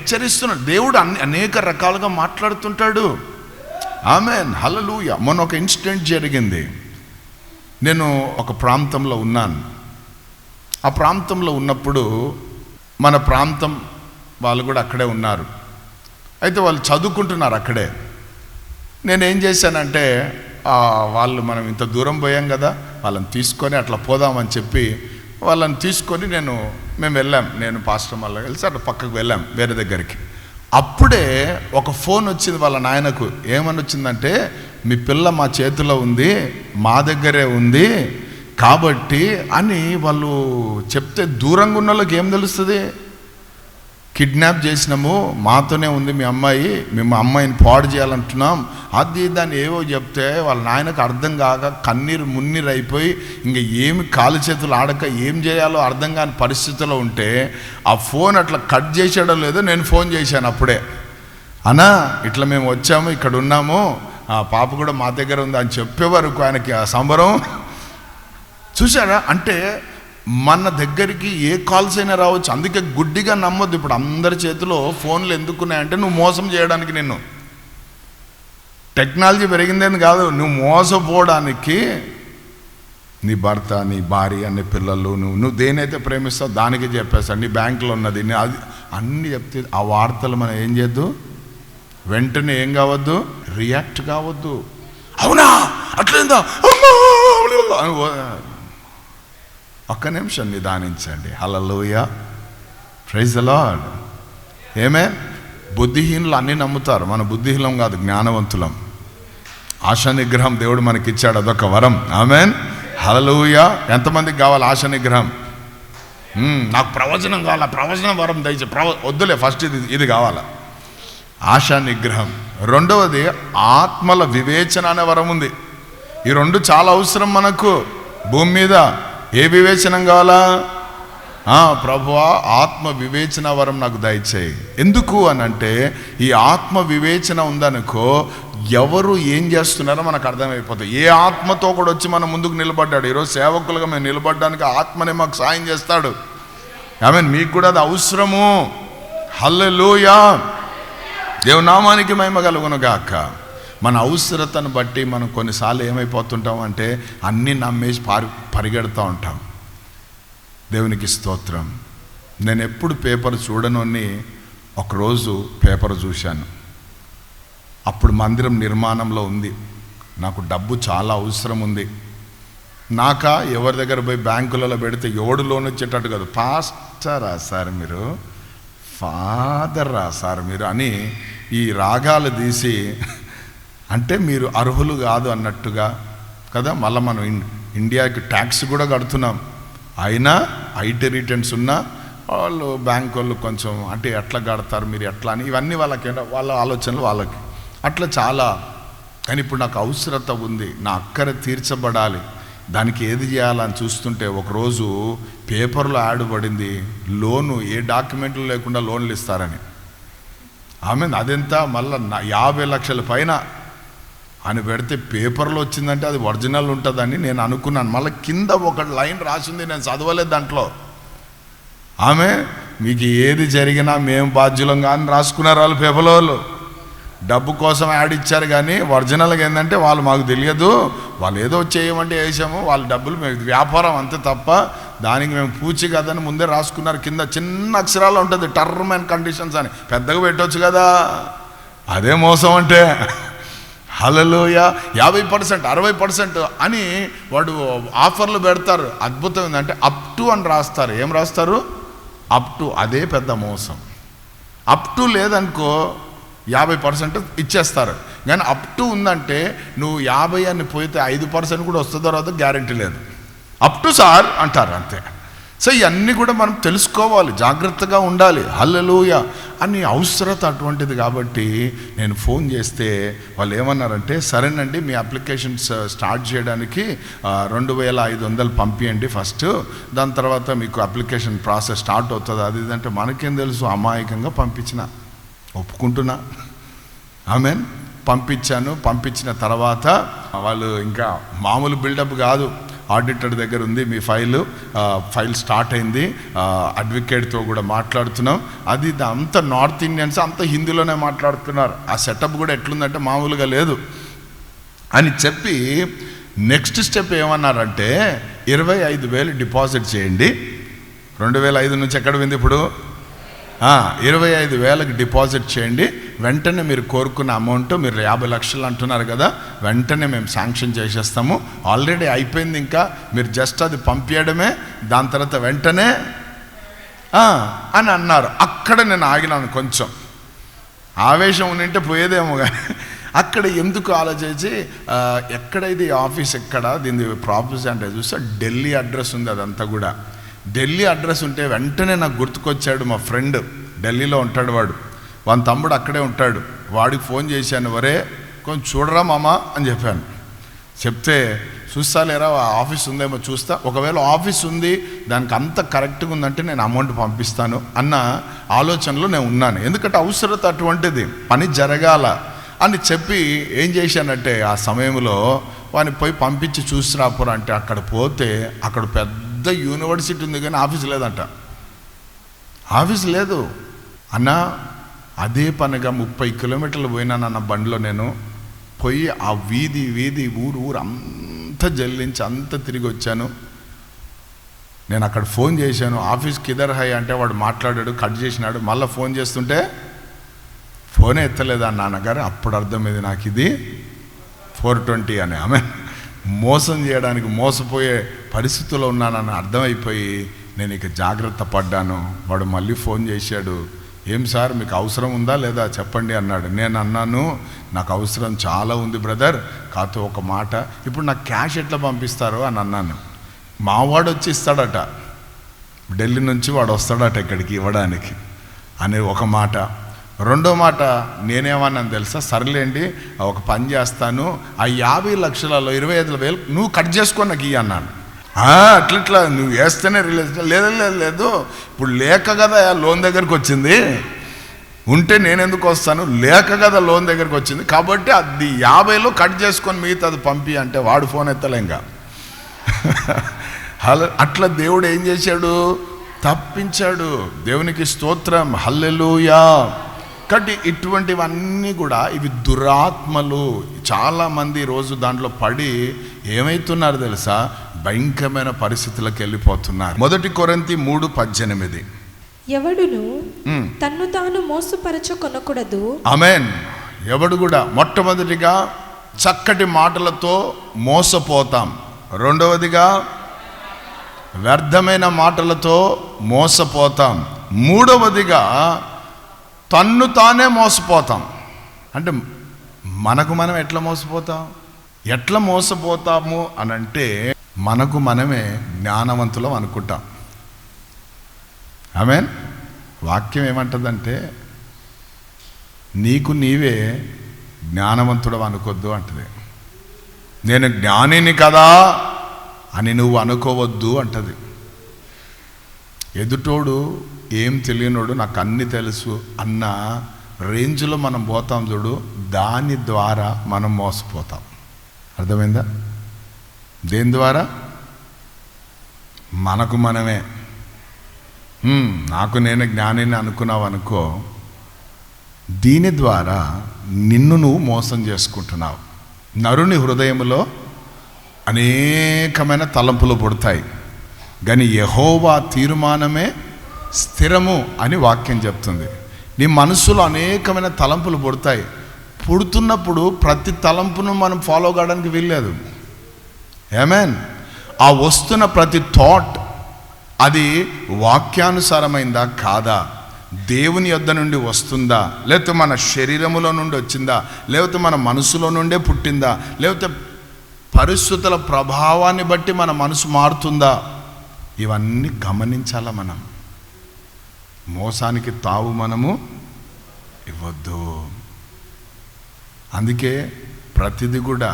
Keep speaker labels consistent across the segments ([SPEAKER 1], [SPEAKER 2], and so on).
[SPEAKER 1] హెచ్చరిస్తున్నాడు. దేవుడు అనేక రకాలుగా మాట్లాడుతుంటాడు. ఆమేన్, హల్లెలూయా. మొన్న ఒక ఇన్సిడెంట్ జరిగింది. నేను ఒక ప్రాంతంలో ఉన్నాను. ఆ ప్రాంతంలో ఉన్నప్పుడు మన ప్రాంతం వాళ్ళు కూడా అక్కడే ఉన్నారు. అయితే వాళ్ళు చదువుకుంటున్నారు అక్కడే. నేనేం చేశానంటే వాళ్ళు మనం ఇంత దూరం పోయాం కదా, వాళ్ళని తీసుకొని అట్లా పోదామని చెప్పి వాళ్ళని తీసుకొని మేము వెళ్ళాం. నేను పాస్టర్ వల్ల కలిసి అట్లా పక్కకు వెళ్ళాం వేరే దగ్గరికి. అప్పుడే ఒక ఫోన్ వచ్చింది వాళ్ళ నాయనకు. ఏమని వచ్చిందంటే, మీ పిల్ల మా చేతిలో ఉంది, మా దగ్గరే ఉంది కాబట్టి అని వాళ్ళు చెప్తే, దూరంగా ఉన్న వాళ్ళకి ఏం తెలుస్తుంది? కిడ్నాప్ చేసినాము, మాతోనే ఉంది మీ అమ్మాయి, మేము అమ్మాయిని పాడు చేయాలంటున్నాం, అది దాన్ని ఏవో చెప్తే వాళ్ళ నాయనకు అర్థం కాక కన్నీరు మున్నీరు అయిపోయి ఇంక ఏమి కాలు చేతులు ఆడక ఏం చేయాలో అర్థం కాని పరిస్థితిలో ఉంటే ఆ ఫోన్ అట్లా కట్ చేసేయడం లేదో నేను ఫోన్ చేశాను అప్పుడే. అన్నా ఇట్లా మేము వచ్చాము, ఇక్కడ ఉన్నాము, ఆ పాప కూడా మా దగ్గర ఉంది అని చెప్పే వరకు ఆయనకి ఆ సంబరం. చూసారా? అంటే మన దగ్గరికి ఏ కాల్స్ అయినా రావచ్చు. అందుకే గుడ్డిగా నమ్మొద్దు. ఇప్పుడు అందరి చేతిలో ఫోన్లు ఎందుకున్నాయంటే నువ్వు మోసం చేయడానికి. నిన్ను టెక్నాలజీ పెరిగిందని కాదు, నువ్వు మోసపోవడానికి. నీ భర్త, నీ భార్య, నీ పిల్లలు, నువ్వు దేనైతే ప్రేమిస్తావు దానికి చెప్పేస్తాడు. నీ బ్యాంకులో ఉన్నది అది అన్నీ చెప్తే ఆ వార్తలు మనం ఏం చేయొద్దు, వెంటనే ఏం కావద్దు, రియాక్ట్ కావద్దు. అవునా అట్లేందా, ఒక్క నిమిషం నిదానించండి. హల్లెలూయా, ప్రైజ్ ది లార్డ్. ఏమే బుద్ధిహీనులు అన్నీ నమ్ముతారు. మన బుద్ధిహీనం కాదు, జ్ఞానవంతులం. ఆశా నిగ్రహం దేవుడు మనకి ఇచ్చాడు, అదొక వరం. ఆమేన్, హల్లెలూయా. ఎంతమందికి కావాలి ఆశా నిగ్రహం? నాకు ప్రవచనం కావాలా, ప్రవచనం వరం దయచే వద్దులే, ఫస్ట్ ఇది కావాలా, ఆశా నిగ్రహం. రెండవది ఆత్మల వివేచన అనే వరం ఉంది. ఈ రెండు చాలా అవసరం మనకు భూమి మీద. ఏ వివేచనం కావాలా? ప్రభువా ఆత్మ వివేచన వరం నాకు దయచేయి. ఎందుకు అని అంటే, ఈ ఆత్మ వివేచన ఉందనుకో ఎవరు ఏం చేస్తున్నారో మనకు అర్థమైపోతుంది. ఏ ఆత్మతో కూడా వచ్చి మనం ముందుకు నిలబడ్డాడు. ఈరోజు సేవకులుగా మేము నిలబడడానికి ఆత్మనే మాకు సాయం చేస్తాడు. ఆమేన్, మీకు కూడా అది అవసరము. హల్లెలూయా, దేవుని నామానికి మహిమ కలుగును గాక. మన అవసరతను బట్టి మనం కొన్నిసార్లు ఏమైపోతుంటాం అంటే అన్నీ నమ్మేసి పరిగెడుతూ ఉంటాం. దేవునికి స్తోత్రం. నేను ఎప్పుడు పేపర్ చూడను అని ఒకరోజు పేపర్ చూశాను. అప్పుడు మందిరం నిర్మాణంలో ఉంది. నాకు డబ్బు చాలా అవసరం ఉంది. ఎవరి దగ్గర పోయి బ్యాంకులలో పెడితే ఎవడు లోన్ వచ్చేటట్టు కాదు, పాస్టరా సార్ మీరు, ఫాదరా సార్ మీరు అని ఈ రాగాలు తీసి, అంటే మీరు అర్హులు కాదు అన్నట్టుగా కదా. మళ్ళీ మనం ఇండియాకి ట్యాక్స్ కూడా కడుతున్నాం, అయినా ఐటీ రిటర్న్స్ ఉన్నా వాళ్ళు బ్యాంక్ వాళ్ళు కొంచెం అంటే ఎట్లా కడతారు మీరు ఎట్లా అని ఇవన్నీ వాళ్ళ ఆలోచనలు వాళ్ళకి అట్లా చాలా. కానీ ఇప్పుడు నాకు అవసరత ఉంది, నా అక్కర తీర్చబడాలి, దానికి ఏది చేయాలని చూస్తుంటే ఒకరోజు పేపర్లో యాడ్ పడింది, లోను ఏ డాక్యుమెంట్లు లేకుండా లోన్లు ఇస్తారని. అదెంత మళ్ళీ 50 లక్షల పైన అని పెడితే పేపర్లో వచ్చిందంటే అది ఒరిజినల్ ఉంటుందని నేను అనుకున్నాను. మళ్ళీ కింద ఒక లైన్ రాసింది, నేను చదవలేదు దాంట్లో. మీకు ఏది జరిగినా మేము బాధ్యులం కానీ రాసుకున్నారు వాళ్ళు పేపర్లో. వాళ్ళు డబ్బు కోసం యాడ్ ఇచ్చారు కానీ ఒరిజినల్గా ఏంటంటే వాళ్ళు మాకు తెలియదు, వాళ్ళు ఏదో చేయమంటే వేసాము, వాళ్ళ డబ్బులు మేము వ్యాపారం అంతే తప్ప దానికి మేము పూచి కదని ముందే రాసుకున్నారు. కింద చిన్న అక్షరాలు ఉంటుంది టర్మ్ అండ్ కండిషన్స్ అని, పెద్దగా పెట్టవచ్చు కదా. అదే మోసం అంటే. హల్లెలూయా. 50%, 60% అని వాడు ఆఫర్లు పెడతారు. అద్భుతం ఏంటంటే అప్ టు అని రాస్తారు. ఏం రాస్తారు? Up to. అదే పెద్ద మోసం. అప్ టు లేదనుకో 50% ఇచ్చేస్తారు. కానీ అప్ టు ఉందంటే నువ్వు 50 అని పోయితే 5% కూడా వస్తుందో రాదో గ్యారంటీ లేదు. అప్ టు సార్ అంటారు అంతే. సో ఇవన్నీ కూడా మనం తెలుసుకోవాలి, జాగ్రత్తగా ఉండాలి. హల్లెలూయా. అని అవసరత అటువంటిది. కాబట్టి నేను ఫోన్ చేస్తే వాళ్ళు ఏమన్నారంటే, సరేనండి మీ అప్లికేషన్స్ స్టార్ట్ చేయడానికి 2500 పంపించండి ఫస్ట్, దాని తర్వాత మీకు అప్లికేషన్ ప్రాసెస్ స్టార్ట్ అవుతుంది అది ఇదంటే మనకేం తెలుసు. అమాయకంగా పంపించిన, ఒప్పుకుంటున్నా. పంపించాను. పంపించిన తర్వాత వాళ్ళు ఇంకా మామూలు బిల్డప్ కాదు, ఆడిటర్ దగ్గర ఉంది మీ ఫైల్ స్టార్ట్ అయింది, అడ్వకేట్తో కూడా మాట్లాడుతున్నాం, అది అంత నార్త్ ఇండియన్స్ అంత హిందీలోనే మాట్లాడుతున్నారు, ఆ సెటప్ కూడా ఎట్లుందంటే మామూలుగా లేదు అని చెప్పి నెక్స్ట్ స్టెప్ ఏమన్నారంటే 25,000 డిపాజిట్ చేయండి. 2005 నుంచి ఎక్కడ పోయింది ఇప్పుడు, 25,000కి డిపాజిట్ చేయండి, వెంటనే మీరు కోరుకున్న అమౌంట్, మీరు 50 లక్షలు అంటున్నారు కదా, వెంటనే మేము శాంక్షన్ చేసేస్తాము, ఆల్రెడీ అయిపోయింది, ఇంకా మీరు జస్ట్ అది పంపించడమే, దాని తర్వాత వెంటనే అని అన్నారు. అక్కడ నేను ఆగినాను, కొంచెం ఆవేశం ఉంటే పోయేదేమో కానీ అక్కడ ఎందుకు ఆలోచించి ఎక్కడ ఇది ఆఫీస్ ఎక్కడ, దీని ప్రాఫీస్ అంటే చూస్తే ఢిల్లీ అడ్రస్ ఉంది, అదంతా కూడా ఢిల్లీ అడ్రస్ ఉంటే వెంటనే నాకు గుర్తుకొచ్చాడు మా ఫ్రెండ్, ఢిల్లీలో ఉంటాడు వాడి తమ్ముడు అక్కడే ఉంటాడు, వాడికి ఫోన్ చేశాను, వరే కొంచెం చూడరా మామ అని చెప్పాను. చెప్తే చూస్తా లేరా ఆఫీస్ ఉందేమో చూస్తా, ఒకవేళ ఆఫీస్ ఉంది దానికి అంత కరెక్ట్గా ఉందంటే నేను అమౌంట్ పంపిస్తాను అన్న ఆలోచనలో నేను ఉన్నాను, ఎందుకంటే అవసరత అటువంటిది, పని జరగాల అని చెప్పి ఏం చేశానంటే ఆ సమయంలో వాడిని పోయి పంపించి చూసి రాపోరా అంటే, అక్కడ పోతే అక్కడ పెద్ద యూనివర్సిటీ ఉంది కానీ ఆఫీస్ లేదంట, ఆఫీస్ లేదు అన్న. అదే పనిగా 30 కిలోమీటర్లు పోయినానన్న బండిలో నేను పోయి ఆ వీధి ఊరు అంతా జల్లించి అంతా తిరిగి వచ్చాను. నేను అక్కడ ఫోన్ చేశాను, ఆఫీస్కి కిదర్ హై అంటే వాడు మాట్లాడాడు, కట్ చేసినాడు, మళ్ళీ ఫోన్ చేస్తుంటే ఫోనే ఎత్తలేదా నాన్నగారు. అప్పుడు అర్థమైంది నాకు ఇది 420 అని, ఆమె మోసం చేయడానికి మోసపోయే పరిస్థితుల్లో ఉన్నానని అర్థమైపోయి నేను ఇక జాగ్రత్త పడ్డాను. వాడు మళ్ళీ ఫోన్ చేశాడు, ఏం సార్ మీకు అవసరం ఉందా లేదా చెప్పండి అన్నాడు. నేను అన్నాను, నాకు అవసరం చాలా ఉంది బ్రదర్, కాకపోతే ఒక మాట, ఇప్పుడు నాకు క్యాష్ ఎట్లా పంపిస్తారో అని అన్నాను. మావాడు వచ్చి ఇస్తాడట, ఢిల్లీ నుంచి వాడు వస్తాడట ఇక్కడికి ఇవ్వడానికి అనే ఒక మాట. రెండో మాట నేనేమన్నాను తెలుసా, సర్లేండి ఒక పని చేస్తాను, ఆ 50 లక్షలలో 25,000 నువ్వు కట్ చేసుకొని నాకు ఇయ్యి అన్నాను. అట్లా నువ్వు వేస్తేనే రిలీజ్, లేదు ఇప్పుడు లేక కదా లోన్ దగ్గరికి వచ్చింది, ఉంటే నేను ఎందుకు వస్తాను, లేక కదా లోన్ దగ్గరికి వచ్చింది, కాబట్టి అది 50లో కట్ చేసుకొని మిగతా అది పంపి అంటే వాడు ఫోన్ ఎత్తలేంగా. అట్లా దేవుడు ఏం చేశాడు, తప్పించాడు. దేవునికి స్తోత్రం, హల్లెలూయా. కాబట్టి ఇటువంటివన్నీ కూడా ఇవి దురాత్మలు. చాలామంది రోజు దాంట్లో పడి ఏమవుతున్నారు తెలుసా, భయంకరమైన పరిస్థితులకు వెళ్ళిపోతున్నారు. 1 కొరింథీ 3:18
[SPEAKER 2] ఎవడును తన్ను తాను మోసపరచుకొనకూడదు.
[SPEAKER 1] ఆమేన్. ఎవడు కూడా మొట్టమొదటిగా చక్కటి మాటలతో మోసపోతాం, రెండవదిగా వ్యర్థమైన మాటలతో మోసపోతాం, మూడవదిగా తన్ను తానే మోసపోతాం. అంటే మనకు మనం ఎట్లా మోసపోతాము అని అంటే మనకు మనమే జ్ఞానవంతులం అనుకుంటాం. ఆమేన్. వాక్యం ఏమంటుందంటే నీకు నీవే జ్ఞానవంతుడు అనుకోవద్దు అంటది. నేను జ్ఞానిని కదా అని నువ్వు అనుకోవద్దు అంటది. ఎదుటోడు ఏం తెలియనోడు నాకు అన్ని తెలుసు అన్న రేంజ్లో మనం పోతాం చూడు, దాని ద్వారా మనం మోసపోతాం. అర్థమైందా? దేని ద్వారా? మనకు మనమే నాకు నేను జ్ఞానిని అనుకున్నావు అనుకో, దీని ద్వారా నిన్ను నువ్వు మోసం చేసుకుంటున్నావు. నరుని హృదయంలో అనేకమైన తలంపులు పుడతాయి, కానీ యెహోవా తీర్మానమే స్థిరము అని వాక్యం చెప్తుంది. నీ మనసులో అనేకమైన తలంపులు పుడతాయి. పుడుతున్నప్పుడు ప్రతి తలంపును మనం ఫాలో కావడానికి వీల్లేదు. ఆమేన్. ఆ వస్తున్న ప్రతి థాట్ అది వాక్యానుసారమైందా కాదా, దేవుని యొద్ద నుండి వస్తుందా, లేకపోతే మన శరీరములో నుండి వచ్చిందా, లేకపోతే మన మనసులో నుండే పుట్టిందా, లేకపోతే పరిస్థితుల ప్రభావాన్ని బట్టి మన మనసు మారుతుందా, ఇవన్నీ గమనించాల. మనం మోసానికి తావు మనము ఇవ్వద్దు. అందుకే ప్రతిదీ కూడా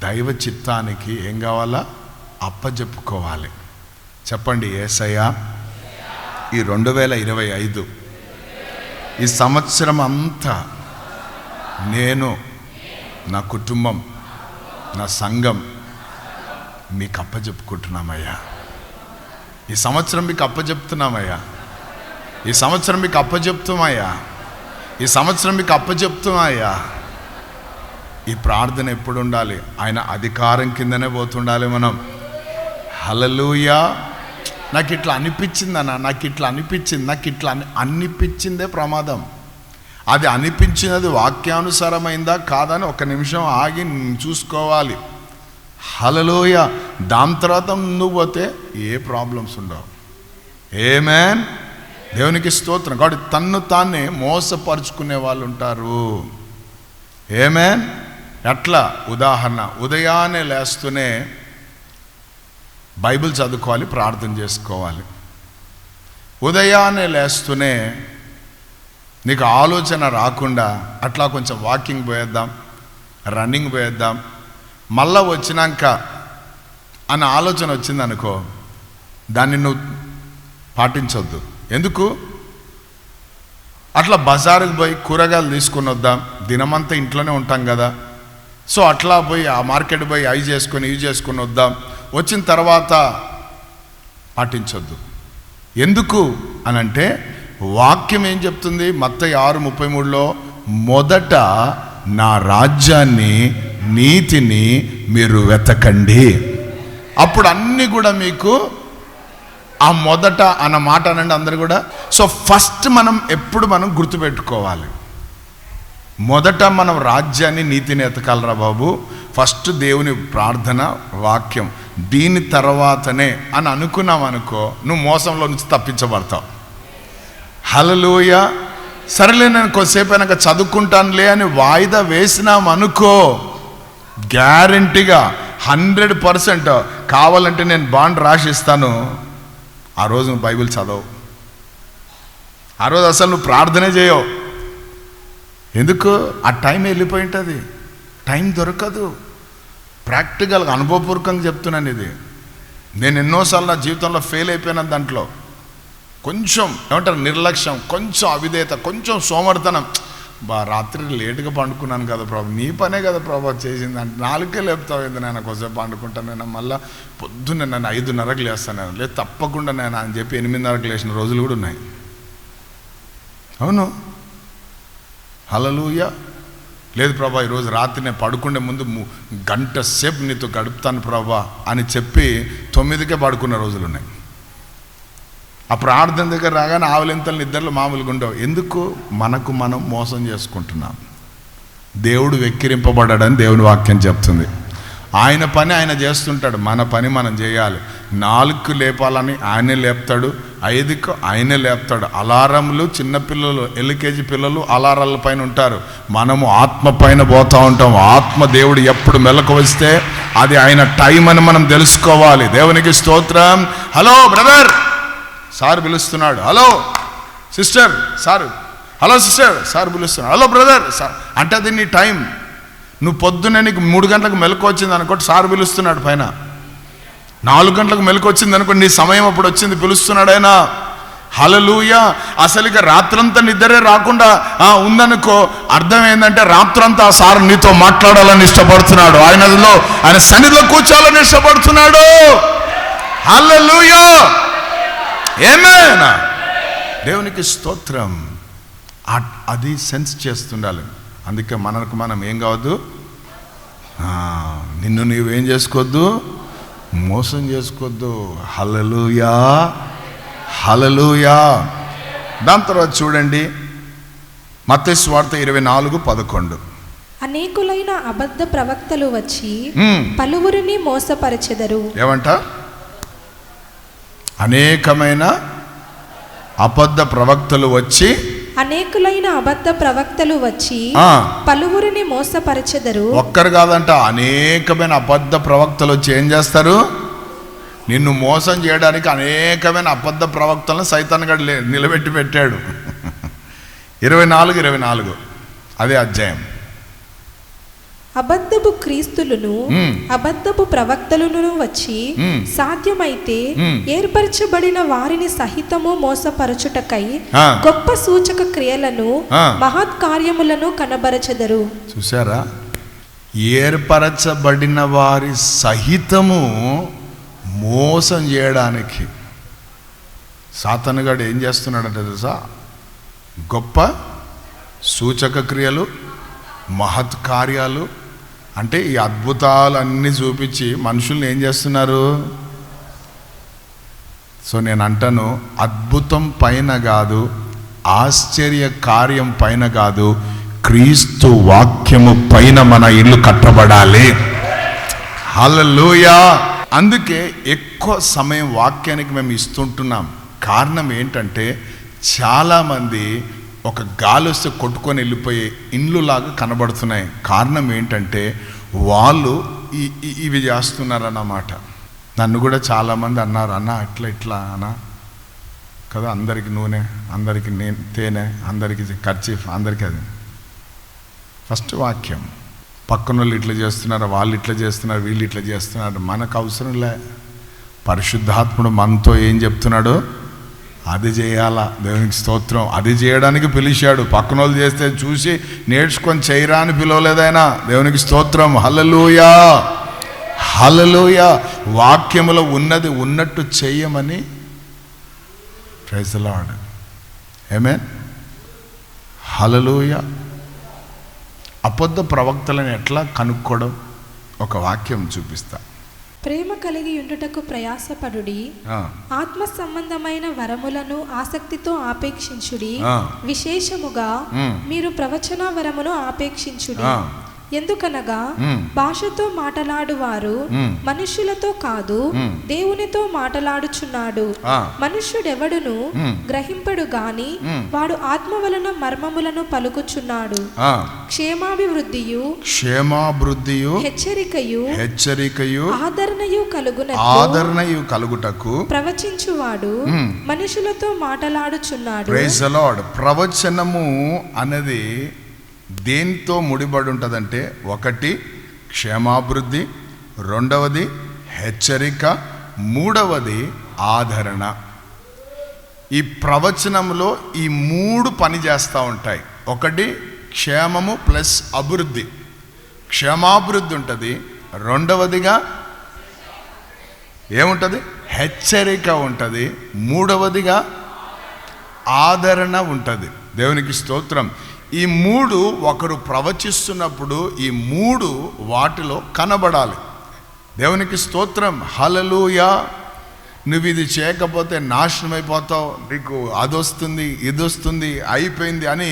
[SPEAKER 1] దైవ చిత్తానికి ఏం కావాలా, అప్పజెప్పుకోవాలి. చెప్పండి, యేసయ్యా ఈ 2025 ఈ సంవత్సరం అంతా నేను, నా కుటుంబం, నా సంఘం మీకు అప్పచెప్పుకుంటున్నామయ్యా. ఈ సంవత్సరం మీకు అప్పచెప్తున్నామయ్యా. ఈ సంవత్సరం మీకు అప్పచెప్తామయ్యా. ఈ సంవత్సరం మీకు అప్పచెప్తామయ్యా. ఈ ప్రార్థన ఎప్పుడు ఉండాలి? ఆయన అధికారం కిందనే పోతుండాలి మనం. హల్లెలూయా. నాకు ఇట్లా అనిపించిందన్నా, నాకు ఇట్లా అనిపించింది, నాకు ఇట్లా అనిపించిందే ప్రమాదం. అది అనిపించినది వాక్యానుసారమైందా కాదని ఒక నిమిషం ఆగి చూసుకోవాలి. హల్లెలూయా. దాని తర్వాత నువ్వు పోతే ఏ ప్రాబ్లమ్స్ ఉండవు. ఆమేన్. దేవునికి స్తోత్రం. కాబట్టి తన్ను తానే మోసపరుచుకునే వాళ్ళు ఉంటారు. ఆమేన్. ఎట్లా? ఉదాహరణ, ఉదయాన్నే లేస్తూనే బైబిల్ చదువుకోవాలి, ప్రార్థన చేసుకోవాలి. ఉదయాన్నే లేస్తూనే నీకు ఆలోచన రాకుండా అట్లా కొంచెం వాకింగ్ పోయేద్దాం, రన్నింగ్ పోయేద్దాం, మళ్ళా వచ్చినాక అన్న ఆలోచన వచ్చిందనుకో, దాన్ని నువ్వు పాటించొద్దు. ఎందుకు? అట్లా బజారుకు పోయి కూరగాయలు తీసుకొని వద్దాం, దినమంతా ఇంట్లోనే ఉంటాం కదా, సో అట్లా పోయి ఆ మార్కెట్ పోయి అవి చేసుకొని ఇవి చేసుకొని వద్దాం, వచ్చిన తర్వాత పాటించొద్దు. ఎందుకు అనంటే వాక్యం ఏం చెప్తుంది? మత్తయి 6:33లో మొదట నా రాజ్యాన్ని, నీతిని మీరు వెతకండి, అప్పుడు అన్నీ కూడా మీకు. ఆ మొదట అన్న మాట అనండి అందరు కూడా. సో ఫస్ట్ మనం ఎప్పుడు మనం గుర్తుపెట్టుకోవాలి, మొదట మనం రాజ్యాన్ని, నీతిని ఎతకాలరా బాబు. ఫస్ట్ దేవుని ప్రార్థన, వాక్యం, దీని తర్వాతనే అని అనుకున్నాం అనుకో, నువ్వు మోసంలో నుంచి తప్పించబడతావు. హల్లెలూయా. సరేలే నేను కొద్దిసేపు అయినాక చదువుకుంటానులే అని వాయిదా వేసినాం అనుకో, గ్యారంటీగా 100% కావాలంటే నేను బాండ్ రాసిస్తాను, ఆ రోజు నువ్వు బైబిల్ చదవు, ఆ రోజు అసలు నువ్వు ప్రార్థనే చేయవు. ఎందుకు? ఆ టైం వెళ్ళిపోయి ఉంటుంది, టైం దొరకదు. ప్రాక్టికల్గా అనుభవపూర్వకంగా చెప్తున్నాను ఇది. నేను ఎన్నోసార్లు నా జీవితంలో ఫెయిల్ అయిపోయినాను దాంట్లో. కొంచెం ఏమంటారు నిర్లక్ష్యం, కొంచెం అవిధేయత, కొంచెం సోమర్తనం. రాత్రి లేటుగా పండుకున్నాను కదా ప్రభు, నీ పనే కదా ప్రభు చేసింది అంటే 4కే లేపుతావు ఏంది నేను, కొంచెంసేపు పండుకుంటాను నేను, మళ్ళీ పొద్దున్నే నేను 5:30కి లేస్తాను నేను, లేదు తప్పకుండా నేను అని చెప్పి 8:30కి లేచిన రోజులు కూడా ఉన్నాయి. అవును. హల్లెలూయా. లేదు ప్రభా ఈరోజు రాత్రి నేను పడుకునే ముందు గంట సేపు నీతో గడుపుతాను ప్రభా అని చెప్పి 9కే పడుకున్న రోజులు ఉన్నాయి. ఆ ప్రార్థన దగ్గర రాగానే ఆవలింతలు నిద్రలు మామూలుగా ఉండవు. ఎందుకు? మనకు మనం మోసం చేసుకుంటున్నాం. దేవుడు వెక్కిరింపబడ్డాడని దేవుని వాక్యం చెప్తుంది. ఆయన పని ఆయన చేస్తుంటాడు, మన పని మనం చేయాలి. 4కు లేపాలని ఆయనే లేపుతాడు, 5కు ఆయనే లేపుతాడు. అలారంలు చిన్నపిల్లలు, LKG పిల్లలు అలారాల పైన ఉంటారు, మనము ఆత్మ పైన పోతూ ఉంటాం. ఆత్మ దేవుడు ఎప్పుడు మెలకు వస్తే అది ఆయన టైం అని మనం తెలుసుకోవాలి. దేవునికి స్తోత్రం. హలో బ్రదర్, సార్ పిలుస్తున్నాడు. Hello sister, sir. Hello sister, sir పిలుస్తున్నాడు. హలో బ్రదర్, సార్ అంటే అది నీ టైం. నువ్వు పొద్దున్నే నీకు 3 గంటలకు మెలకు వచ్చింది అనుకోండి, సార్ పిలుస్తున్నాడు పైన. 4 గంటలకు మెలకు వచ్చింది అనుకోండి, నీ సమయం అప్పుడు వచ్చింది, పిలుస్తున్నాడు ఆయన. హల్లెలూయా. అసలు ఇక రాత్రంతా నిద్రే రాకుండా ఉందనుకో, అర్థం ఏంటంటే రాత్రంతా ఆ సార్ నీతో మాట్లాడాలని ఇష్టపడుతున్నాడు, ఆయన సన్నిధిలో కూర్చోాలని ఇష్టపడుతున్నాడు. హల్లెలూయా. ఆమేన్. దేవునికి స్తోత్రం. అది సెన్స్ చేస్తుండాలి. అందుకే మనకు మనం ఏం కావద్దు, నిన్ను నీవేం చేసుకోవద్దు, మోసం చేసుకోవద్దు. హల్లెలూయా. హల్లెలూయా. దాని తర్వాత చూడండి మత్తయి సువార్త 24:11.
[SPEAKER 2] అనేకులైన అబద్ధ ప్రవక్తలు వచ్చి పలువురిని మోసపరచెదరు.
[SPEAKER 1] ఏమంట? అనేకమైన అబద్ధ ప్రవక్తలు వచ్చి,
[SPEAKER 2] అనేకులైన అబద్ధ ప్రవక్తలు వచ్చి పలువురిని మోసపరచెదరు.
[SPEAKER 1] ఒక్కరు కాదంట, అనేకమైన అబద్ధ ప్రవక్తలు వచ్చి ఏం చేస్తారు? నిన్ను మోసం చేయడానికి అనేకమైన అబద్ధ ప్రవక్తలను సైతాన్ గడు నిలబెట్టి పెట్టాడు. 24 అదే అధ్యాయం.
[SPEAKER 2] అబద్ధపు క్రీస్తులను అబద్ధపు ప్రవక్తలను వచ్చి సాధ్యమైతే ఏర్పరచబడిన వారిని సహితము మోసపరచుటకై గొప్ప సూచక క్రియలను మహత్ కార్యములను కనబరచెదరు.
[SPEAKER 1] చూసారా? ఏర్పరచబడిన వారి సహితము మోసం చేయడానికి సాతానుగాడు ఏం చేస్తున్నాడంటే తెలుసా? గొప్ప సూచక క్రియలు, మహత్ కార్యాలు, అంటే ఈ అద్భుతాలన్నీ చూపించి మనుషుల్ని ఏం చేస్తున్నారు? సో నేను అంటాను, అద్భుతం పైన కాదు, ఆశ్చర్య కార్యం పైన కాదు, క్రీస్తు వాక్యము పైన మన ఇల్లు కట్టబడాలి. హల్లెలూయా. అందుకే ఎక్కువ సమయం వాక్యానికి మేము ఇస్తుంటున్నాం. కారణం ఏంటంటే చాలామంది ఒక గాలి వస్తే కొట్టుకొని వెళ్ళిపోయే ఇండ్లులాగా కనబడుతున్నాయి. కారణం ఏంటంటే వాళ్ళు ఇవి చేస్తున్నారన్నమాట. నన్ను కూడా చాలామంది అన్నారు, అన్న అట్లా ఇట్లా అన్న కదా, అందరికి నూనె, అందరికి తేనె, అందరికి కర్చీఫ్, అందరికీ అది. ఫస్ట్ వాక్యం. పక్కన వాళ్ళు ఇట్లా చేస్తున్నారు, వాళ్ళు ఇట్లా చేస్తున్నారు, వీళ్ళు ఇట్లా చేస్తున్నారు, మనకు అవసరం లే. పరిశుద్ధాత్ముడు మనతో ఏం చెప్తున్నాడు అది చేయాలా. దేవునికి స్తోత్రం. అది చేయడానికి పిలిచాడు. పక్కన వాళ్ళు చేస్తే చూసి నేర్చుకొని చేయరా అని పిలవలేదైనా. దేవునికి స్తోత్రం. హల్లెలూయా, హల్లెలూయా. వాక్యములో ఉన్నది ఉన్నట్టు చెయ్యమని. Praise the lord. Amen. Hallelujah. అబద్ధ ప్రవక్తలను ఎట్లా కనుక్కోవడం ఒక వాక్యం చూపిస్తా.
[SPEAKER 2] ప్రేమ కలిగి ఉండుటకు ప్రయాసపడుడి, ఆత్మ సంబంధమైన వరములను ఆసక్తితో ఆపేక్షించుడి, విశేషముగా మీరు ప్రవచన వరమును ఆపేక్షించుడి. ఎందుకనగా భాషతో మాటలాడువారు మనుష్యులతో కాదు దేవునితో మాటలాడుచున్నాడు. మనుష్యుడెవడును గ్రహింపడు గాని వాడు ఆత్మ వలన మర్మములను పలుకుచున్నాడు. క్షేమాభివృద్ధియు హెచ్చరికయు ఆదరణయు కలుగుటకు ప్రవచించువాడు మనుషులతో మాటలాడుచున్నాడు.
[SPEAKER 1] Praise the lord. ప్రవచనము అనేది దేంతో ముడిపడి ఉంటుందంటే, ఒకటి క్షేమాభివృద్ధి, రెండవది హెచ్చరిక, మూడవది ఆదరణ. ఈ ప్రవచనంలో ఈ మూడు పని చేస్తూ ఉంటాయి. ఒకటి క్షేమము ప్లస్ అభివృద్ధి. క్షేమాభివృద్ధి ఉంటుంది. రెండవదిగా ఏముంటుంది? హెచ్చరిక ఉంటుంది. మూడవదిగా ఆదరణ ఉంటుంది. దేవునికి స్తోత్రం. ఈ మూడు ఒకరు ప్రవచిస్తున్నప్పుడు ఈ మూడు వాటిలో కనబడాలి. దేవునికి స్తోత్రం. హల్లెలూయా. నువ్వు ఇది చేయకపోతే నాశనం అయిపోతావు, నీకు అదొస్తుంది, ఇదొస్తుంది, అయిపోయింది అని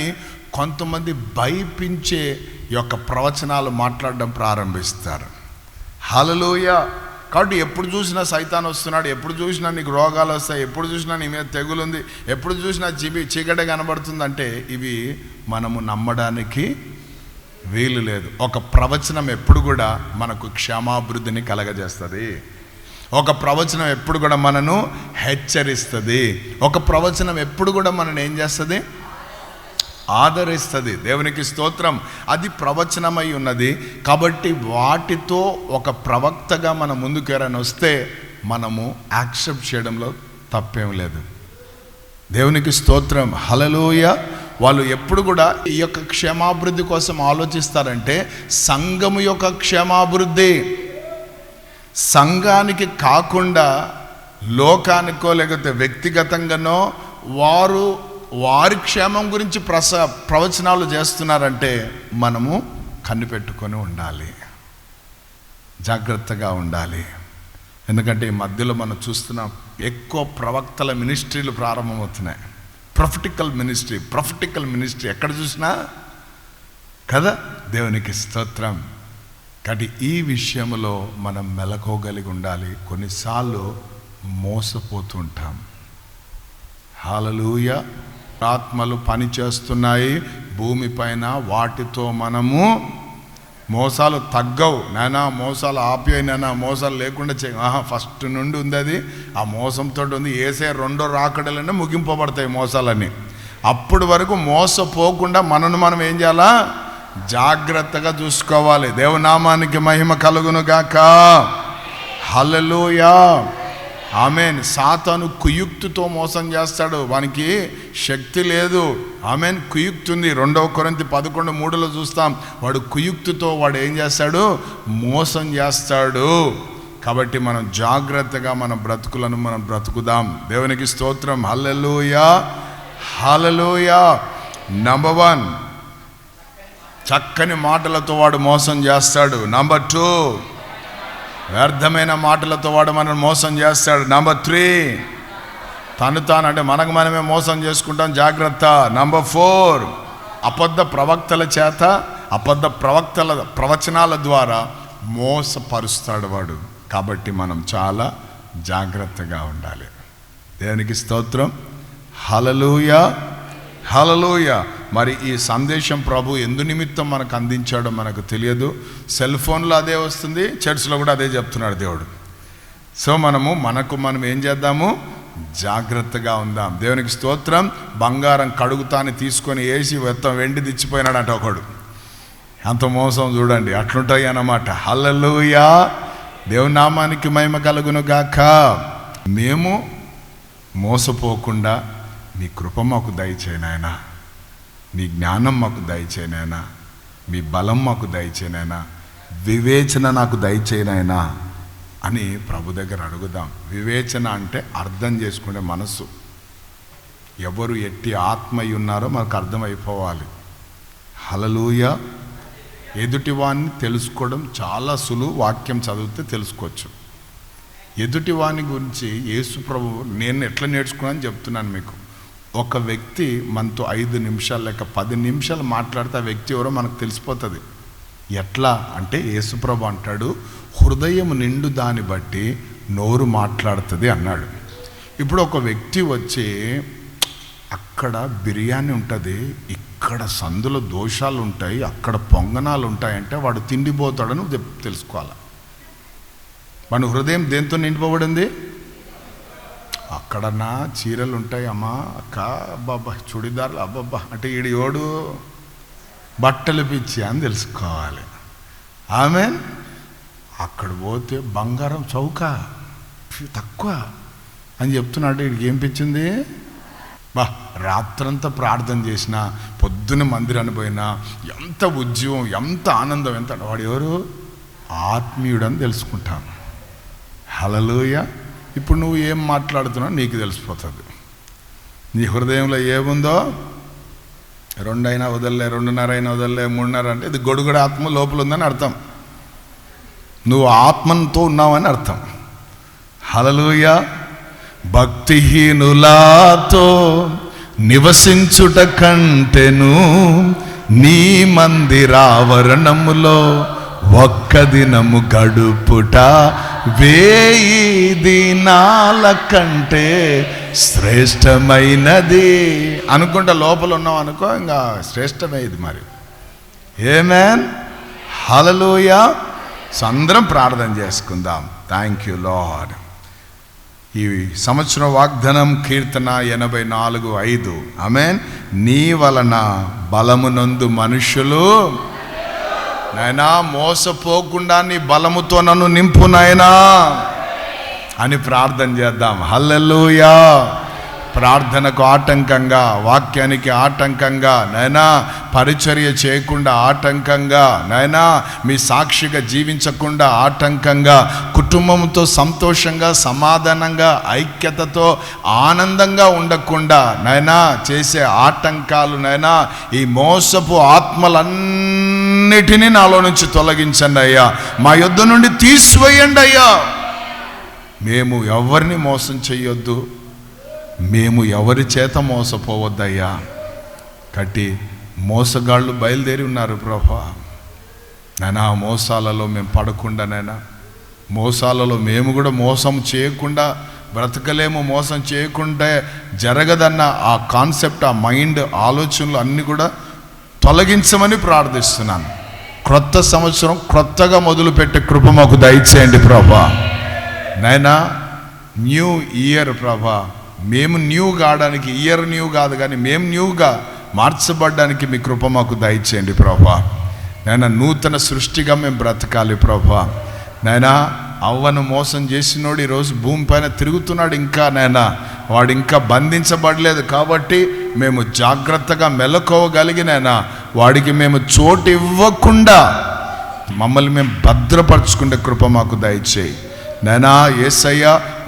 [SPEAKER 1] కొంతమంది భయపించే యొక్క ప్రవచనాలు మాట్లాడడం ప్రారంభిస్తారు. హల్లెలూయా. కాబట్టి ఎప్పుడు చూసినా సైతాన్ వస్తున్నాడు, ఎప్పుడు చూసినా నీకు రోగాలు వస్తాయి, ఎప్పుడు చూసినా నీ మీద తెగులుంది, ఎప్పుడు చూసినా చీకటి కనబడుతుందంటే ఇవి మనము నమ్మడానికి వీలు లేదు. ఒక ప్రవచనం ఎప్పుడు కూడా మనకు క్షేమాభివృద్ధిని కలగజేస్తుంది. ఒక ప్రవచనం ఎప్పుడు కూడా మనను హెచ్చరిస్తుంది. ఒక ప్రవచనం ఎప్పుడు కూడా మనను ఏం చేస్తుంది? ఆదరిస్తుంది. దేవునికి స్తోత్రం. అది ప్రవచనమై ఉన్నది. కాబట్టి వాటితో ఒక ప్రవక్తగా మన ముందుకేరని వస్తే మనము యాక్సెప్ట్ చేయడంలో తప్పేం లేదు. దేవునికి స్తోత్రం. హల్లెలూయా. వాళ్ళు ఎప్పుడు కూడా ఈ యొక్క క్షేమాభివృద్ధి కోసం ఆలోచిస్తారంటే సంఘము యొక్క క్షేమాభివృద్ధి. సంఘానికి కాకుండా లోకానికో లేకపోతే వ్యక్తిగతంగానో వారి క్షేమం గురించి ప్రవచనాలు చేస్తున్నారంటే మనము కనిపెట్టుకొని ఉండాలి, జాగ్రత్తగా ఉండాలి. ఎందుకంటే ఈ మధ్యలో మనం చూస్తున్నాం ఎక్కువ ప్రవక్తల మినిస్ట్రీలు ప్రారంభమవుతున్నాయి. ప్రొఫెటికల్ మినిస్ట్రీ ఎక్కడ చూసినా కదా. దేవునికి స్తోత్రం. కాబట్టి ఈ విషయంలో మనం మెలకోగలిగి ఉండాలి. కొన్నిసార్లు మోసపోతుంటాం. హల్లెలూయా. ఆత్మలు పని చేస్తున్నాయి భూమిపైన, వాటితో మనము మోసాలు తగ్గవు. నానా మోసాలు ఆపేయనా, మోసాలు లేకుండా ఫస్ట్ నుండి ఉంది అది. ఆ మోసంతో ఉంది. ఏసే రెండో రాకడలనే ముగింపబడతాయి మోసాలన్నీ. అప్పటి వరకు మోసపోకుండా మనను మనం ఏం చేయాలా? జాగ్రత్తగా చూసుకోవాలి. దేవునామానికి మహిమ కలుగును గాక. హల్లెలూయా. ఆమెన్. సాతాను కుయుక్తితో మోసం చేస్తాడు, వానికి శక్తి లేదు. ఆమెన్. కుయుక్తి ఉంది. 2 కొరింథీ 11:3 చూస్తాం. వాడు కుయుక్తితో వాడు ఏం చేస్తాడు? మోసం చేస్తాడు. కాబట్టి మనం జాగ్రత్తగా మన బ్రతుకులను మనం బ్రతుకుదాం. దేవునికి స్తోత్రం. హల్లెలూయా, హల్లెలూయా. నంబర్ 1, చక్కని మాటలతో వాడు మోసం చేస్తాడు. నంబర్ 2, వ్యర్థమైన మాటలతో వాడు మనం మోసం చేస్తాడు. నంబర్ 3, తాను అంటే మనకు మనమే మోసం చేసుకుంటాం, జాగ్రత్త. నంబర్ 4, అబద్ధ ప్రవక్తల చేత, అబద్ధ ప్రవక్తల ప్రవచనాల ద్వారా మోసపరుస్తాడు వాడు. కాబట్టి మనం చాలా జాగ్రత్తగా ఉండాలి. దేవునికి స్తోత్రం. హల్లెలూయా, హల్లెలూయా. మరి ఈ సందేశం ప్రభు ఎందు నిమిత్తం మనకు అందించాడో మనకు తెలియదు. సెల్ ఫోన్లో అదే వస్తుంది, చర్చ్లో కూడా అదే చెప్తున్నాడు దేవుడు. సో మనకు మనం ఏం చేద్దాము? జాగ్రత్తగా ఉందాం. దేవునికి స్తోత్రం. బంగారం కడుగుతాని తీసుకొని వేసి మొత్తం వెండి తెచ్చిపోయినాడంట ఒకడు. అంత మోసం చూడండి, అట్లుంటాయి అన్నమాట. హల్లెలూయా, దేవుని నామానికి మహిమ కలుగును గాక. మేము మోసపోకుండా మీ కృప మాకు దయచేయనాయనా, మీ జ్ఞానం మాకు దయచేయనాయనా, మీ బలం మాకు దయచేయనాయనా, వివేచన నాకు దయచేయనాయనా అని ప్రభు దగ్గర అడుగుదాం. వివేచన అంటే అర్థం చేసుకునే మనసు. ఎవరు ఎట్టి ఆత్మయ్య ఉన్నారో మనకు అర్థమైపోవాలి. హల్లెలూయా. ఎదుటివాన్ని తెలుసుకోవడం చాలా సులువు. వాక్యం చదివితే తెలుసుకోవచ్చు. ఎదుటివాని గురించి యేసు ప్రభు నేను ఎట్లా నేర్చుకున్నాను చెప్తున్నాను మీకు. ఒక వ్యక్తి మనతో 5 నిమిషాలు లేక 10 నిమిషాలు మాట్లాడితే ఆ వ్యక్తి ఎవరో మనకు తెలిసిపోతుంది. ఎట్లా అంటే యేసు ప్రభు అంటాడు, హృదయం నిండు దాన్ని బట్టి నోరు మాట్లాడుతుంది అన్నాడు. ఇప్పుడు ఒక వ్యక్తి వచ్చి అక్కడ బిర్యానీ ఉంటుంది, ఇక్కడ సందులో దోషాలు ఉంటాయి, అక్కడ పొంగనాలు ఉంటాయంటే వాడు తిండిపోతాడని తెలుసుకోవాలి. మన హృదయం దేంతో నిండిపోబడింది? అక్కడన్నా చీరలు ఉంటాయి, అమ్మా అక్క అబ్బాబ్బా చుడిదార్లు అబ్బబ్బా అంటే ఈడు ఎవడు బట్టలు పిచ్చి అని తెలుసుకోవాలి. ఆమెన్. అక్కడ పోతే బంగారం చౌక తక్కువ అని చెప్తున్నాడు. వీడికి ఏం పిచ్చింది? రాత్రంతా ప్రార్థన చేసినా, పొద్దున మందిరాన్ని పోయినా, ఎంత ఉద్యోగం, ఎంత ఆనందం, ఎంత వాడు ఎవరు? ఆత్మీయుడు అని తెలుసుకుంటాను. హల్లెలూయా. ఇప్పుడు నువ్వు ఏం మాట్లాడుతున్నావు నీకు తెలిసిపోతుంది. నీ హృదయంలో ఏముందో 2 అయినా వదలలే, 2.5 అయినా వదలలే, 3.5 అంటే ఇది గొడుగుడు ఆత్మ లోపల ఉందని అర్థం. నువ్వు ఆత్మతో ఉన్నావని అర్థం. హల్లెలూయా. భక్తిహీనులాతో నివసించుట కంటెను నీ మందిరావరణములో ఒక్క దినము గడుపుట 1000 దినాల కంటే శ్రేష్టమైనది. అనుకుంటా లోపల ఉన్నాం అనుకో, ఇంకా శ్రేష్టమైనది మరి. ఆమేన్. హల్లెలూయా. అందరం ప్రార్థన చేసుకుందాం. Thank you lord. ఈ సంవత్సరం వాగ్దానం కీర్తన 84:5. ఆమేన్. నీ వలన బలమునందు మనుషులు నాయనా మోసపోకుండా నీ బలముతో నన్ను నింపు నాయనా అని ప్రార్థన చేద్దాం. హల్లెలూయా. ప్రార్థనకు ఆటంకంగా, వాక్యానికి ఆటంకంగా, నాయనా పరిచర్య చేయకుండా ఆటంకంగా, నాయనా మీ సాక్షిగా జీవించకుండా ఆటంకంగా, కుటుంబంతో సంతోషంగా, సమాధానంగా, ఐక్యతతో, ఆనందంగా ఉండకుండా నాయనా చేసే ఆటంకాలు, నాయనా ఈ మోసపు ఆత్మలన్నిటినీ నాలో నుంచి తొలగించండి అయ్యా. మా యొద్ద నుండి తీసివేయండి అయ్యా. మేము ఎవరిని మోసం చెయ్యొద్దు, మేము ఎవరి చేత మోసపోవద్దయ్యా. కట్టి మోసగాళ్ళు బయలుదేరి ఉన్నారు ప్రభా. నాయనా మోసాలలో మేము పడకుండా, నాయనా మోసాలలో మేము కూడా మోసం చేయకుండా బ్రతకలేము, మోసం చేయకుంటే జరగదన్న ఆ కాన్సెప్ట్, ఆ మైండ్ ఆలోచనలు అన్నీ కూడా తొలగించమని ప్రార్థిస్తున్నాను. క్రొత్త సంవత్సరం క్రొత్తగా మొదలుపెట్టే కృప మాకు దయచేయండి ప్రభా. నాయనా న్యూ ఇయర్ ప్రభా, మేము న్యూ కావడానికి, ఇయర్ న్యూ కాదు కానీ మేము న్యూగా మార్చబడ్డానికి మీ కృప మాకు దయచేయండి ప్రభా. నాయనా నూతన సృష్టిగా మేము బ్రతకాలి ప్రభా. నాయనా అవ్వను మోసం చేసినోడు ఈరోజు భూమి పైన తిరుగుతున్నాడు ఇంకా నాయనా. వాడు ఇంకా బంధించబడలేదు కాబట్టి మేము జాగ్రత్తగా మెలకువగలిగినైనా వాడికి మేము చోటు ఇవ్వకుండా మమ్మల్ని మేము భద్రపరచుకునే కృప మాకు దయచేయి నైనా. యేసయ్య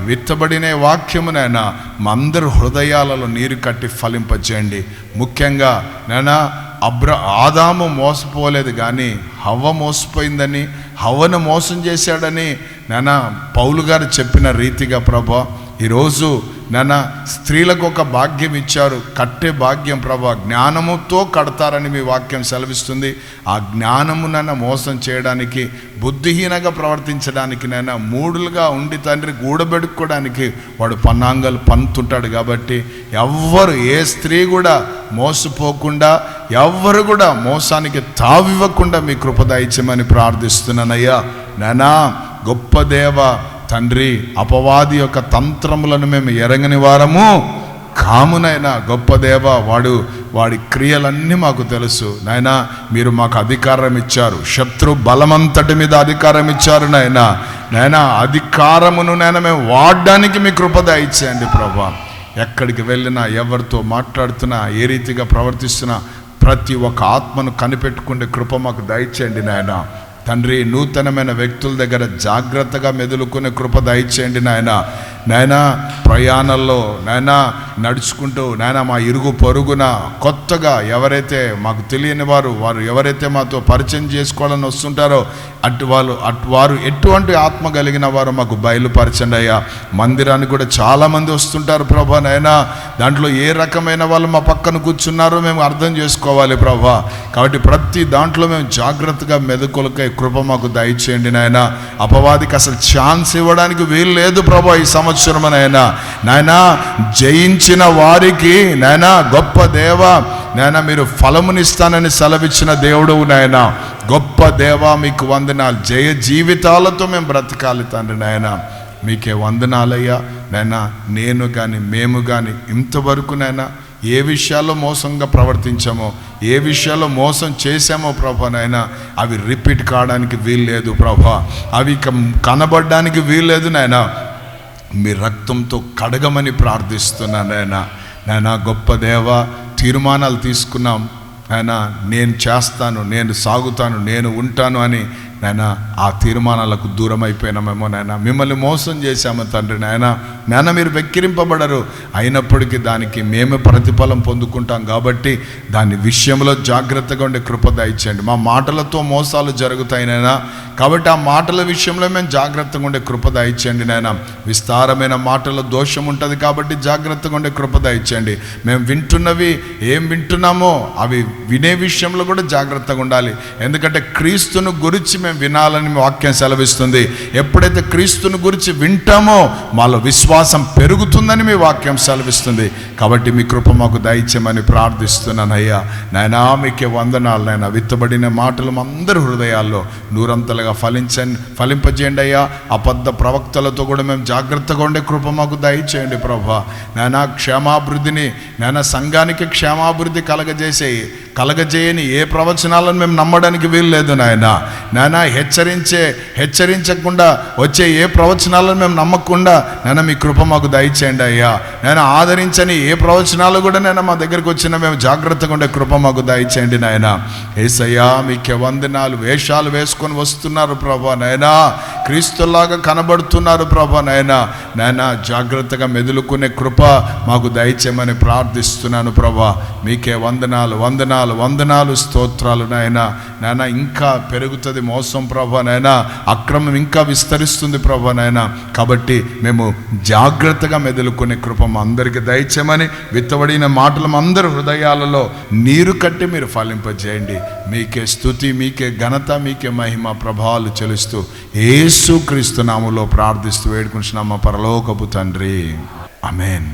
[SPEAKER 1] విత్తబడిన వాక్యము నైనా మా అందరి హృదయాలలో నీరు కట్టి ఫలింపచేయండి. ముఖ్యంగా నైనా ఆదాము మోసపోలేదు కానీ హవ్వ మోసపోయిందని, హవ్వను మోసం చేశాడని నైనా పౌలు గారు చెప్పిన రీతిగా ప్రభా ఈరోజు నైనా స్త్రీలకు ఒక భాగ్యం ఇచ్చారు, కట్టే భాగ్యం ప్రభా జ్ఞానముతో కడతారని మీ వాక్యం సెలవిస్తుంది. ఆ జ్ఞానమునైనా మోసం చేయడానికి, బుద్ధిహీనంగా ప్రవర్తించడానికి నైనా మూడులుగా ఉండి తండ్రి గూడబెడుక్కోవడానికి వాడు పన్నాంగాలు పంతుంటాడు. కాబట్టి ఎవ్వరు ఏ స్త్రీ కూడా మోసపోకుండా, ఎవ్వరు కూడా మోసానికి తావివ్వకుండా మీ కృప దయచేయమని ప్రార్థిస్తున్నానయ్యా. నైనా గొప్ప దేవ తండ్రి, అపవాది యొక్క తంత్రములను మేము ఎరగని వారము కామునైనా గొప్ప దేవ, వాడి క్రియలన్నీ మాకు తెలుసు నాయనా. మీరు మాకు అధికారం ఇచ్చారు, శత్రు బలమంతటి మీద అధికారం ఇచ్చారు నాయనా. అధికారమును నైనా మేము వాడడానికి మీ కృప దయచేయండి ప్రభా. ఎక్కడికి వెళ్ళినా, ఎవరితో మాట్లాడుతున్నా, ఏ రీతిగా ప్రవర్తిస్తున్నా ప్రతి ఒక్క ఆత్మను కనిపెట్టుకునే కృప మాకు దయచేయండి నాయనా. తండ్రి నూతనమైన వ్యక్తుల దగ్గర జాగ్రత్తగా మెదులుకునే కృప దయచేయండి నాయనా. ప్రయాణాల్లో నాయనా నడుచుకుంటూ నాయనా మా ఇరుగు పొరుగున కొత్తగా ఎవరైతే మాకు తెలియని వారు ఎవరైతే మాతో పరిచయం చేసుకోవాలని వస్తుంటారో వారు ఎటువంటి ఆత్మ కలిగిన వారు మాకు బయలుపరచండి అయ్యా. మందిరానికి కూడా చాలామంది వస్తుంటారు ప్రభా నాయనా. దాంట్లో ఏ రకమైన వాళ్ళు మా పక్కన కూర్చున్నారో మేము అర్థం చేసుకోవాలి ప్రభా. కాబట్టి ప్రతి దాంట్లో మేము జాగ్రత్తగా మెదుకొలకై కృప మాకు దయచేయండి నాయనా. అపవాదికి అసలు ఛాన్స్ ఇవ్వడానికి వీలు లేదు ప్రభా ఈ సంవత్సరం నాయనా. జయించిన వారికి నాయనా గొప్ప దేవ నాయనా మీరు ఫలమునిస్తానని సెలవిచ్చిన దేవుడు నాయనా. గొప్ప దేవ మీకు వందనాలు. జయ జీవితాలతో మేము బ్రతకాలి తండ్రి నాయనా. మీకే వందనాలయ్యా నాయనా. నేను కానీ మేము కానీ ఇంతవరకు నాయనా ఏ విషయాల్లో మోసంగా ప్రవర్తించామో, ఏ విషయాల్లో మోసం చేశామో ప్రభా నాయనా అవి రిపీట్ కావడానికి వీలు లేదు ప్రభా. అవి కనబడడానికి వీలు లేదు నాయనా. మీ రక్తంతో కడగమని ప్రార్థిస్తున్నాను నాయనా. గొప్ప దేవ తీర్మానాలు తీసుకున్నాం నాయనా. నేను చేస్తాను, నేను సాగుతాను, నేను ఉంటాను అని నాయనా ఆ తీర్మానాలకు దూరం అయిపోయినామేమో నాయనా. మిమ్మల్ని మోసం చేశాము తండ్రి నాయనా. మీరు వెక్కిరింపబడరు, అయినప్పటికీ దానికి మేము ప్రతిఫలం పొందుకుంటాం. కాబట్టి దాని విషయంలో జాగ్రత్తగా ఉండే కృప దయచేయండి. మా మాటలతో మోసాలు జరుగుతాయి నాయనా. కాబట్టి ఆ మాటల విషయంలో మేము జాగ్రత్తగా ఉండే కృప దయచేయండి నాయనా. విస్తారమైన మాటల దోషం ఉంటుంది కాబట్టి జాగ్రత్తగా ఉండే కృప దయచేయండి. మేము వింటున్నవి ఏం వింటున్నామో అవి వినే విషయంలో కూడా జాగ్రత్తగా ఉండాలి. ఎందుకంటే క్రీస్తును గురించి మేము వినాలని వాక్యం సెలవిస్తుంది. ఎప్పుడైతే క్రీస్తుని గురించి వింటామో మాలో విశ్వాసం పెరుగుతుందని మీ వాక్యం సెలవిస్తుంది. కాబట్టి మీ కృప మాకు దయచేయమని ప్రార్థిస్తున్నాను అయ్యా నాయనా. మీకే వందనాలు నాయనా. విత్తబడిన మాటలు మా అందరి హృదయాల్లో నూరంతలుగా ఫలింపజేయండి అయ్యా. అబద్ధ ప్రవక్తలతో కూడా మేము జాగ్రత్తగా ఉండే కృప మాకు దయచేయండి ప్రభా నాయనా. క్షేమాభివృద్ధిని నాయనా సంఘానికి క్షేమాభివృద్ధి కలగజేయని ఏ ప్రవచనాలను మేము నమ్మడానికి వీలు లేదు నాయనా. హెచ్చరించకుండా వచ్చే ఏ ప్రవచనాలను మేము నమ్మకుండా నాయన మీ కృప మాకు దయచేయండి అయ్యా. నేను ఆదరించని ఏ ప్రవచనాలు కూడా నేను మా దగ్గరికి వచ్చినా మేము జాగ్రత్తగా ఉండే కృప మాకు దయచేయండి నాయన. యేసయ్యా మీకే వందనాలు. వేషాలు వేసుకొని వస్తున్నారు ప్రభా నాయనా, క్రీస్తులాగా కనబడుతున్నారు ప్రభా నాయనా. జాగ్రత్తగా మెదులుకునే కృప మాకు దయచేయమని ప్రార్థిస్తున్నాను ప్రభా. మీకే వందనాలు స్తోత్రాలు నాయనా. ఇంకా పెరుగుతుంది మోసం ప్రభా నాయనా. అక్రమం ఇంకా విస్తరిస్తుంది ప్రభా నాయనా. కాబట్టి మేము జాగ్రత్తగా మెదులుకునే కృప మా అందరికీ దయచేయమని, విత్తబడిన మాటలు మా అందరి హృదయాలలో నీరు కట్టి మీరు ఫలింపజేయండి. మీకే స్తుతి, మీకే ఘనత, మీకే మహిమ ప్రభావాలు చెల్లిస్తూ యేసు క్రీస్తు నామములో ప్రార్థిస్తూ వేడుకుంటున్నాం మా పరలోకపు తండ్రి. ఆమేన్.